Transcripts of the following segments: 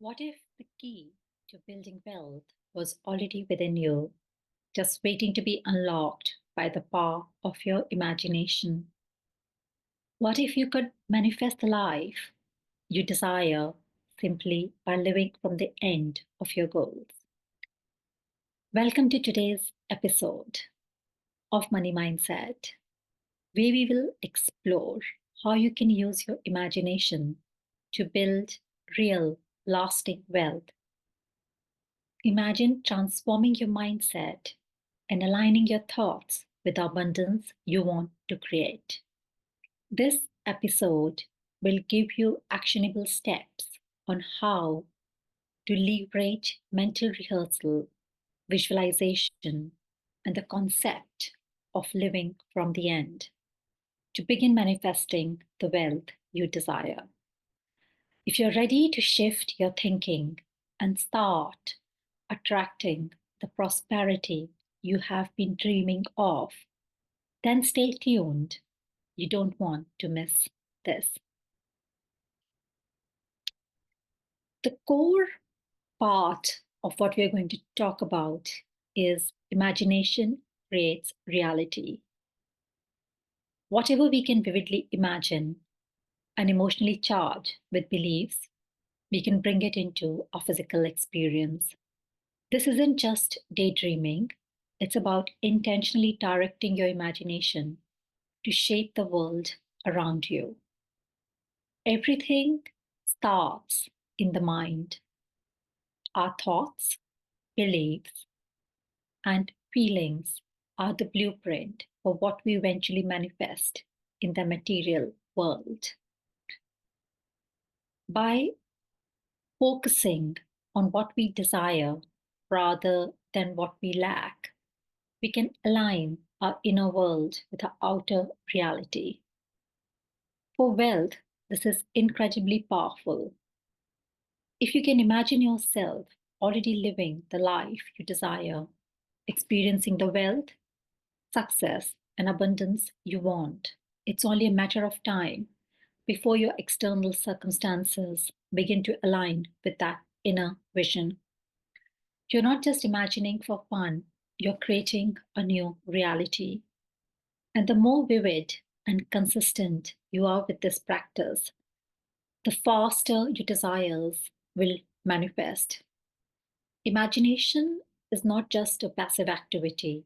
What if the key to building wealth was already within you, just waiting to be unlocked by the power of your imagination? What if you could manifest the life you desire simply by living from the end of your goals? Welcome to today's episode of Money Mindset, where we will explore how you can use your imagination to build real, lasting wealth. Imagine transforming your mindset and aligning your thoughts with the abundance you want to create. This episode will give you actionable steps on how to leverage mental rehearsal, visualization, and the concept of living from the end to begin manifesting the wealth you desire. If you're ready to shift your thinking and start attracting the prosperity you have been dreaming of, then stay tuned. You don't want to miss this. The core part of what we're going to talk about is imagination creates reality. Whatever we can vividly imagine and emotionally charge with beliefs, we can bring it into our physical experience. This isn't just daydreaming, it's about intentionally directing your imagination to shape the world around you. Everything starts in the mind. Our thoughts, beliefs, and feelings are the blueprint for what we eventually manifest in the material world. By focusing on what we desire rather than what we lack, we can align our inner world with our outer reality. For wealth, this is incredibly powerful. If you can imagine yourself already living the life you desire, experiencing the wealth, success, and abundance you want, it's only a matter of time before your external circumstances begin to align with that inner vision. You're not just imagining for fun, you're creating a new reality. And the more vivid and consistent you are with this practice, the faster your desires will manifest. Imagination is not just a passive activity,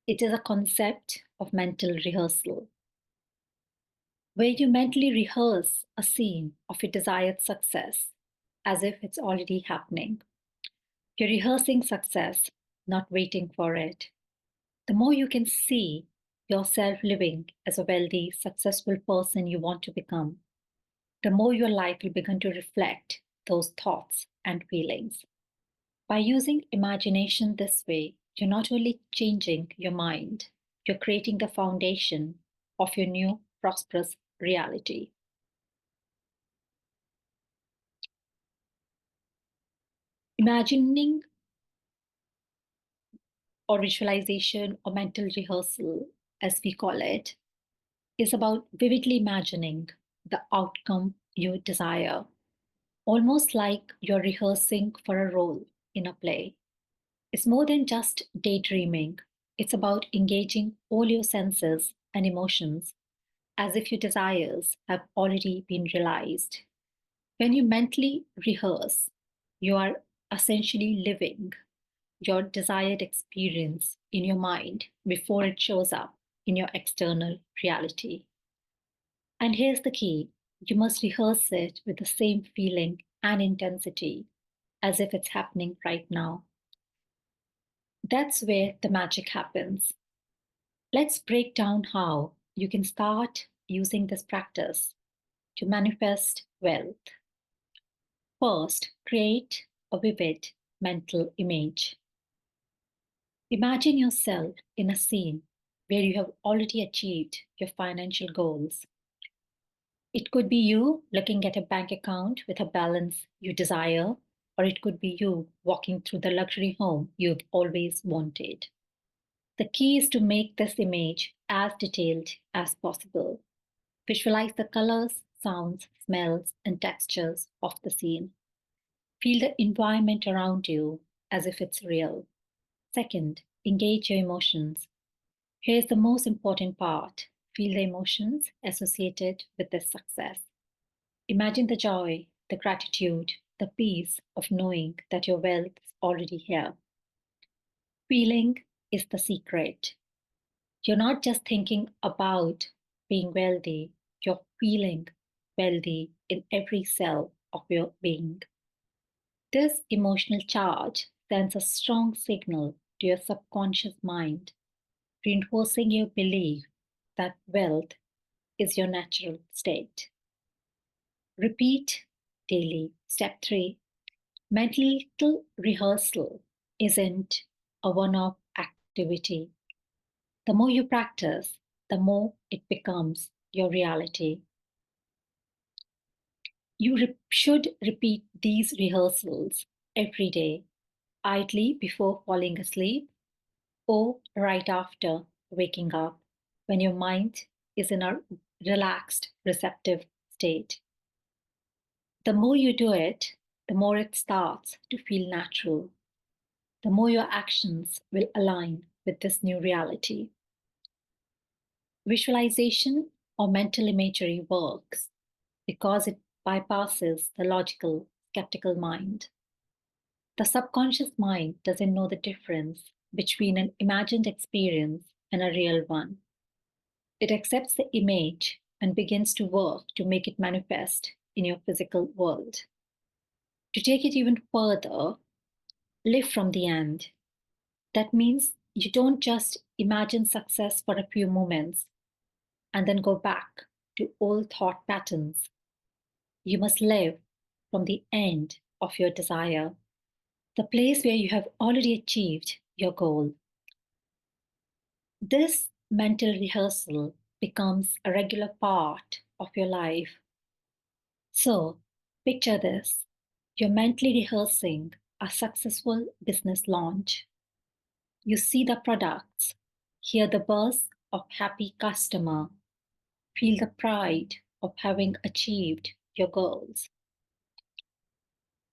it is a concept of mental rehearsal, where you mentally rehearse a scene of your desired success as if it's already happening. You're rehearsing success, not waiting for it. The more you can see yourself living as a wealthy, successful person you want to become, the more your life will begin to reflect those thoughts and feelings. By using imagination this way, you're not only changing your mind, you're creating the foundation of your new prosperous reality. Imagining or visualization or mental rehearsal, as we call it, is about vividly imagining the outcome you desire, almost like you're rehearsing for a role in a play. It's more than just daydreaming, it's about engaging all your senses and emotions as if your desires have already been realized. When you mentally rehearse, you are essentially living your desired experience in your mind before it shows up in your external reality. And here's the key: you must rehearse it with the same feeling and intensity as if it's happening right now. That's where the magic happens. Let's break down how you can start using this practice to manifest wealth. First, create a vivid mental image. Imagine yourself in a scene where you have already achieved your financial goals. It could be you looking at a bank account with a balance you desire, or it could be you walking through the luxury home you've always wanted. The key is to make this image as detailed as possible. Visualize the colors, sounds, smells, and textures of the scene. Feel the environment around you as if it's real. Second, engage your emotions. Here's the most important part: feel the emotions associated with this success. Imagine the joy, the gratitude, the peace of knowing that your wealth is already here. Feeling is the secret. You're not just thinking about being wealthy, you're feeling wealthy in every cell of your being. This emotional charge sends a strong signal to your subconscious mind, reinforcing your belief that wealth is your natural state. Repeat daily. Step 3: mental rehearsal isn't a one off activity. The more you practice, the more it becomes your reality. You should repeat these rehearsals every day, idly before falling asleep or right after waking up, when your mind is in a relaxed, receptive state. The more you do it, the more it starts to feel natural, the more your actions will align with this new reality. Visualization or mental imagery works because it bypasses the logical, skeptical mind. The subconscious mind doesn't know the difference between an imagined experience and a real one. It accepts the image and begins to work to make it manifest in your physical world. To take it even further, live from the end. That means you don't just imagine success for a few moments and then go back to old thought patterns. You must live from the end of your desire, the place where you have already achieved your goal. This mental rehearsal becomes a regular part of your life. So, picture this: you're mentally rehearsing a successful business launch. You see the products, hear the buzz of happy customer, feel the pride of having achieved your goals.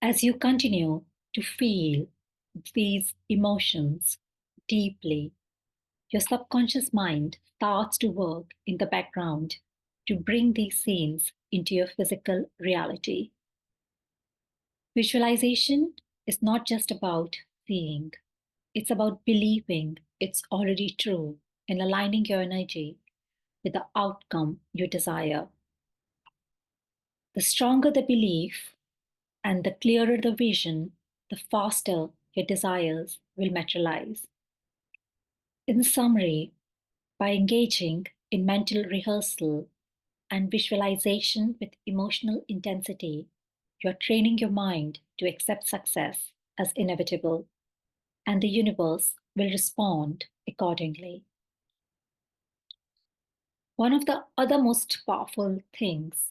As you continue to feel these emotions deeply, your subconscious mind starts to work in the background to bring these scenes into your physical reality. Visualization is not just about seeing, it's about believing it's already true and aligning your energy with the outcome you desire. The stronger the belief and the clearer the vision, the faster your desires will materialize. In summary, by engaging in mental rehearsal and visualization with emotional intensity, you're training your mind to accept success as inevitable, and the universe will respond accordingly. One of the other most powerful things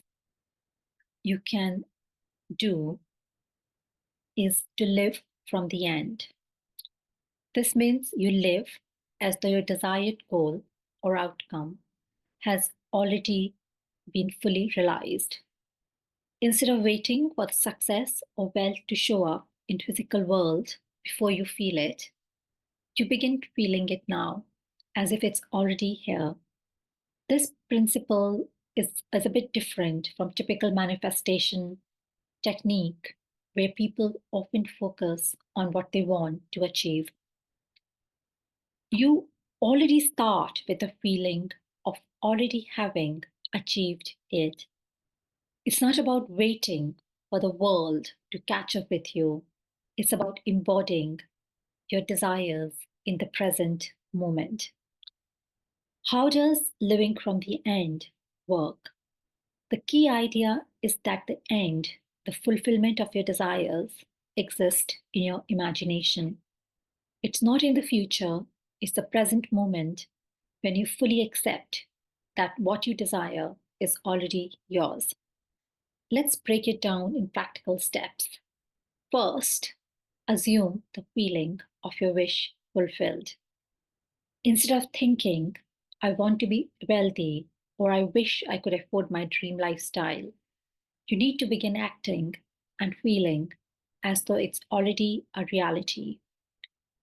you can do is to live from the end. This means you live as though your desired goal or outcome has already been fully realized. Instead of waiting for the success or wealth to show up in physical world before you feel it, you begin feeling it now as if it's already here. This principle is a bit different from typical manifestation technique where people often focus on what they want to achieve. You already start with a feeling of already having achieved it. It's not about waiting for the world to catch up with you. It's about embodying your desires in the present moment. How does living from the end work? The key idea is that the end, the fulfillment of your desires, exists in your imagination. It's not in the future, it's the present moment when you fully accept that what you desire is already yours. Let's break it down in practical steps. First, assume the feeling of your wish fulfilled. Instead of thinking, I want to be wealthy or I wish I could afford my dream lifestyle, you need to begin acting and feeling, as though it's already a reality.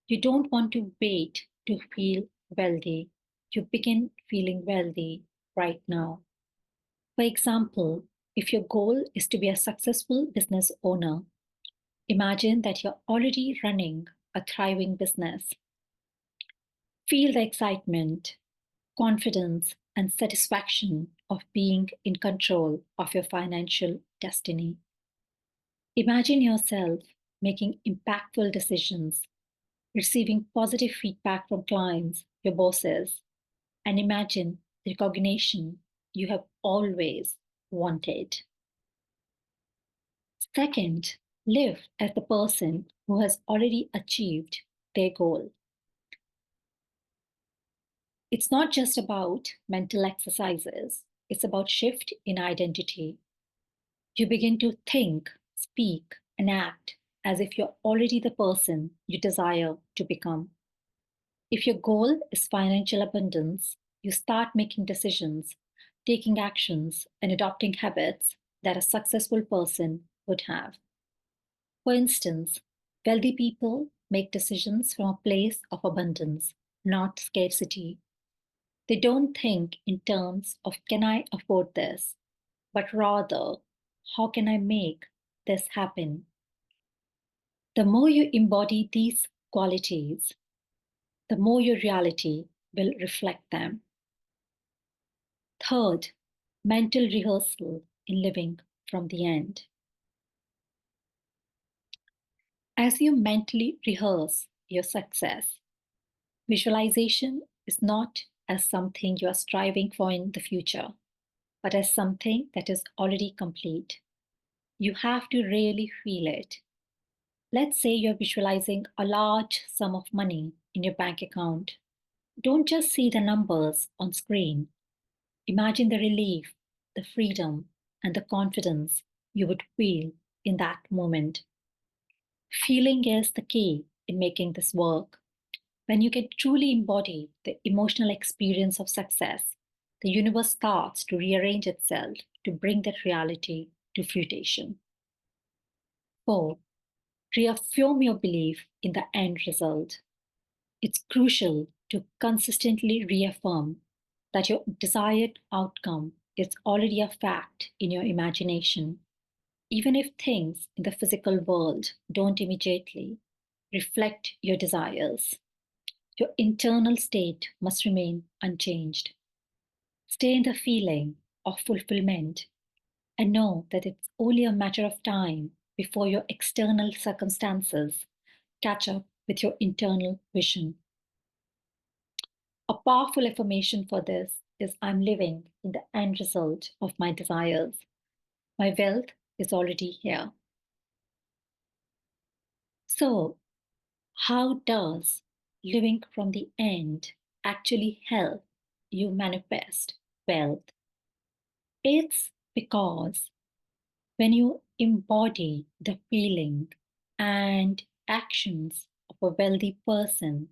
You don't want to wait to feel wealthy. You begin feeling wealthy right now. For example, if your goal is to be a successful business owner, imagine that you're already running a thriving business. Feel the excitement, confidence, and satisfaction of being in control of your financial destiny. Imagine yourself making impactful decisions, receiving positive feedback from clients, your bosses, and imagine the recognition you have always wanted. Second, live as the person who has already achieved their goal. It's not just about mental exercises, it's about shift in identity. You begin to think, speak, and act as if you're already the person you desire to become. If your goal is financial abundance, you start making decisions, taking actions, and adopting habits that a successful person would have. For instance, wealthy people make decisions from a place of abundance, not scarcity. They don't think in terms of can I afford this, but rather how can I make this happen? The more you embody these qualities, the more your reality will reflect them. Third, mental rehearsal in living from the end. As you mentally rehearse your success, visualization is not as something you are striving for in the future, but as something that is already complete. You have to really feel it. Let's say you're visualizing a large sum of money in your bank account. Don't just see the numbers on screen. Imagine the relief, the freedom, and the confidence you would feel in that moment. Feeling is the key in making this work. When you can truly embody the emotional experience of success, the universe starts to rearrange itself to bring that reality to fruition. 4. Reaffirm your belief in the end result. It's crucial to consistently reaffirm that your desired outcome is already a fact in your imagination, even if things in the physical world don't immediately reflect your desires. Your internal state must remain unchanged. Stay in the feeling of fulfillment and know that it's only a matter of time before your external circumstances catch up with your internal vision. A powerful affirmation for this is I'm living in the end result of my desires. My wealth is already here. So, how does living from the end actually help you manifest wealth? It's because when you embody the feeling and actions of a wealthy person,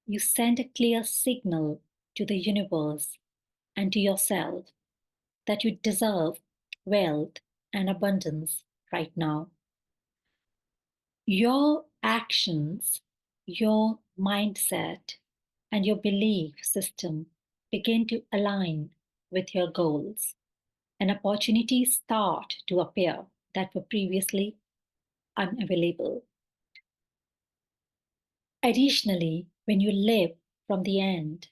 you send a clear signal to the universe and to yourself that you deserve wealth and abundance right now. Your actions, your mindset, and your belief system begin to align with your goals, and opportunities start to appear that were previously unavailable. Additionally, when you live from the end,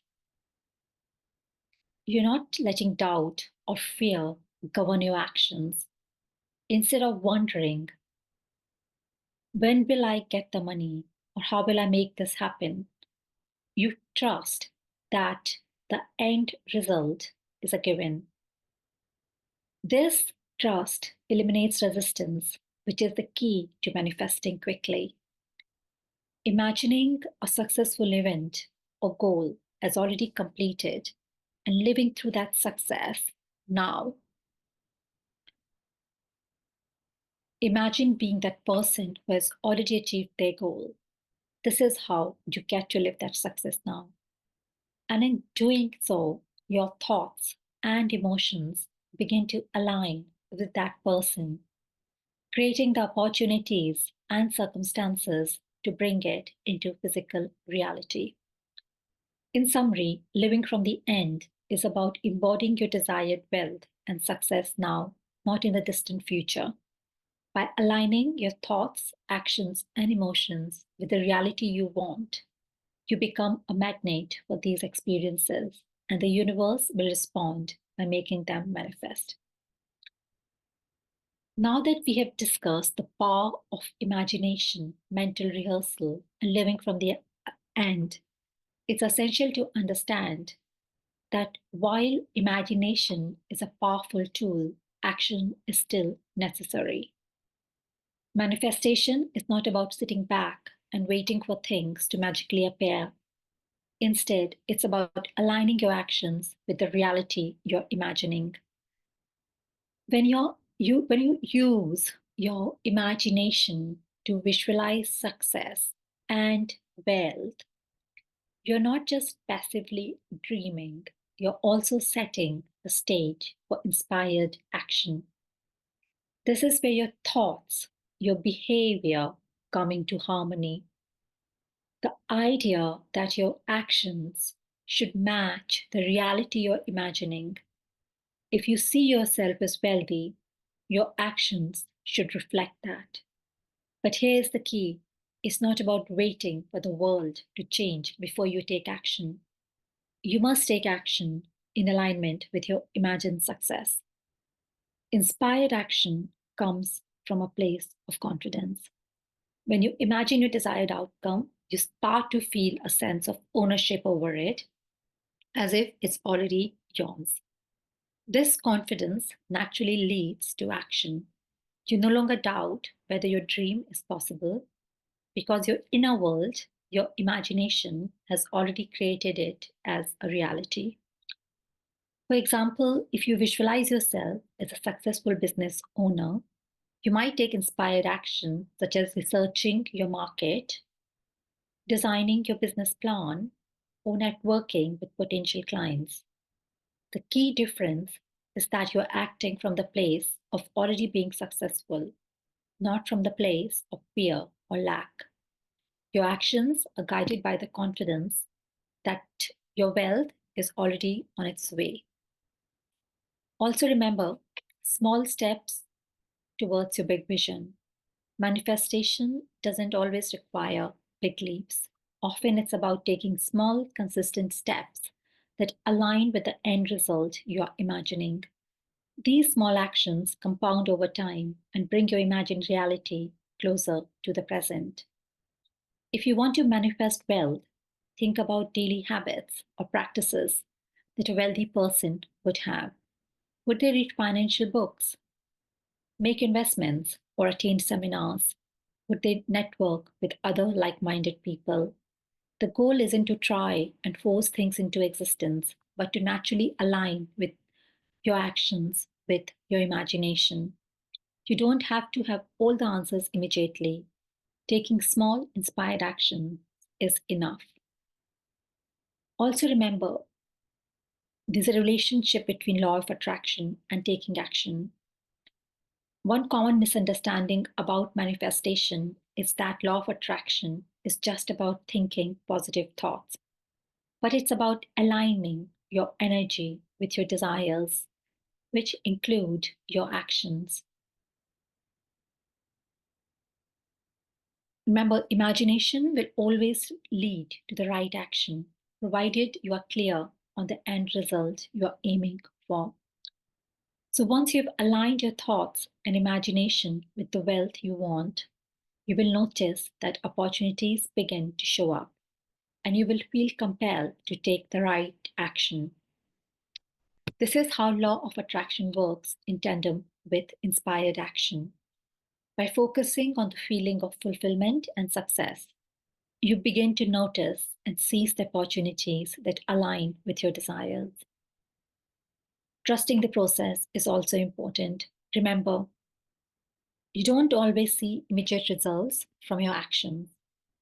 you're not letting doubt or fear govern your actions. Instead of wondering, when will I get the money or how will I make this happen? You trust that the end result is a given. This trust eliminates resistance, which is the key to manifesting quickly. Imagining a successful event or goal as already completed and living through that success now. Imagine being that person who has already achieved their goal. This is how you get to live that success now. And in doing so, your thoughts and emotions begin to align with that person, creating the opportunities and circumstances to bring it into physical reality. In summary, living from the end is about embodying your desired wealth and success now, not in the distant future. By aligning your thoughts, actions, and emotions with the reality you want, you become a magnet for these experiences, and the universe will respond by making them manifest. Now that we have discussed the power of imagination, mental rehearsal, and living from the end, it's essential to understand that while imagination is a powerful tool, action is still necessary. Manifestation is not about sitting back and waiting for things to magically appear. Instead, it's about aligning your actions with the reality you're imagining. When you use your imagination to visualize success and wealth, you're not just passively dreaming, you're also setting the stage for inspired action. This is where your thoughts, your behavior come into harmony. The idea that your actions should match the reality you're imagining. If you see yourself as wealthy, your actions should reflect that. But here's the key: it's not about waiting for the world to change before you take action. You must take action in alignment with your imagined success. Inspired action comes from a place of confidence. When you imagine your desired outcome, you start to feel a sense of ownership over it, as if it's already yours. This confidence naturally leads to action. You no longer doubt whether your dream is possible because your inner world, your imagination, has already created it as a reality. For example, if you visualize yourself as a successful business owner, you might take inspired action such as researching your market, designing your business plan, or networking with potential clients. The key difference is that you're acting from the place of already being successful, not from the place of fear or lack. Your actions are guided by the confidence that your wealth is already on its way. Also, remember small steps towards your big vision. Manifestation doesn't always require big leaps. Often it's about taking small, consistent steps that align with the end result you are imagining. These small actions compound over time and bring your imagined reality closer to the present. If you want to manifest wealth, think about daily habits or practices that a wealthy person would have. Would they read financial books, make investments, or attend seminars? Would they network with other like minded people? The goal isn't to try and force things into existence, but to naturally align with your actions with your imagination. You don't have to have all the answers immediately. Taking small, inspired action is enough. Also, remember there's a relationship between law of attraction and taking action. One common misunderstanding about manifestation is that law of attraction is just about thinking positive thoughts, but it's about aligning your energy with your desires, which include your actions. Remember, imagination will always lead to the right action, provided you are clear on the end result you are aiming for. So, once you've aligned your thoughts and imagination with the wealth you want, you will notice that opportunities begin to show up and you will feel compelled to take the right action. This is how law of attraction works in tandem with inspired action. By focusing on the feeling of fulfillment and success, you begin to notice and seize the opportunities that align with your desires. Trusting the process is also important. Remember, you don't always see immediate results from your actions,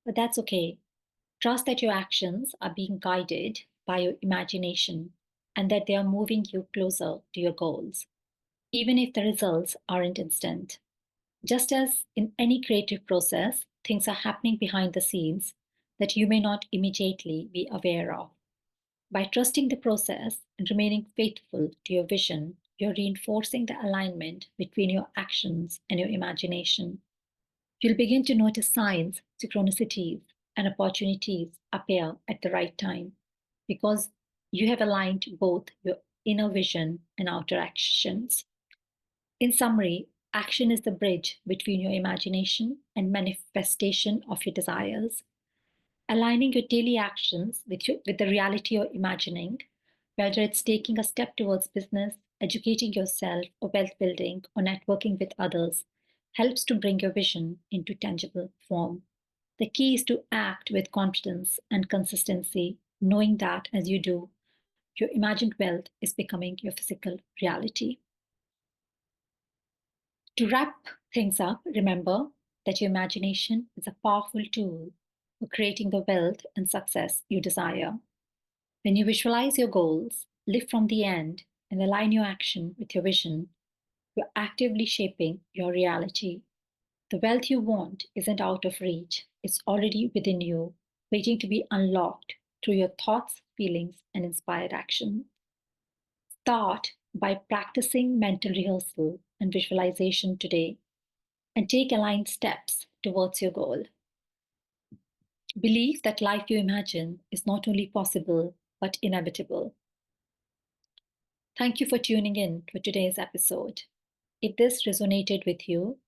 but that's okay. Trust that your actions are being guided by your imagination and that they are moving you closer to your goals, even if the results aren't instant. Just as in any creative process, things are happening behind the scenes that you may not immediately be aware of. By trusting the process and remaining faithful to your vision, you're reinforcing the alignment between your actions and your imagination. You'll begin to notice signs, synchronicities, and opportunities appear at the right time because you have aligned both your inner vision and outer actions. In summary, action is the bridge between your imagination and manifestation of your desires. Aligning your daily actions with the reality you're imagining, whether it's taking a step towards business, educating yourself, or wealth building, or networking with others, helps to bring your vision into tangible form. The key is to act with confidence and consistency, knowing that as you do, your imagined wealth is becoming your physical reality. To wrap things up, remember that your imagination is a powerful tool for creating the wealth and success you desire. When you visualize your goals, live from the end, and align your action with your vision, you're actively shaping your reality. The wealth you want isn't out of reach, it's already within you, waiting to be unlocked through your thoughts, feelings, and inspired action. Start by practicing mental rehearsal and visualization today and take aligned steps towards your goal. Believe that life you imagine is not only possible but inevitable. Thank you for tuning in to today's episode. If this resonated with you,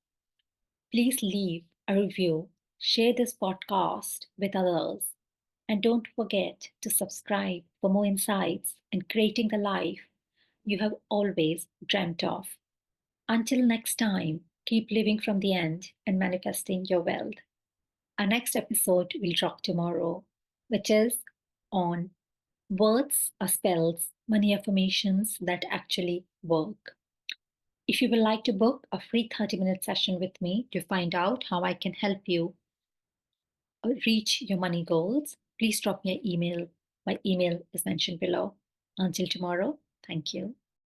please leave a review, share this podcast with others, and don't forget to subscribe for more insights in creating the life you have always dreamt of. Until next time, keep living from the end and manifesting your wealth. Our next episode will drop tomorrow, which is on words or spells, money affirmations that actually work. If you would like to book a free 30-minute session with me to find out how I can help you reach your money goals, please drop me an email. My email is mentioned below. Until tomorrow, thank you.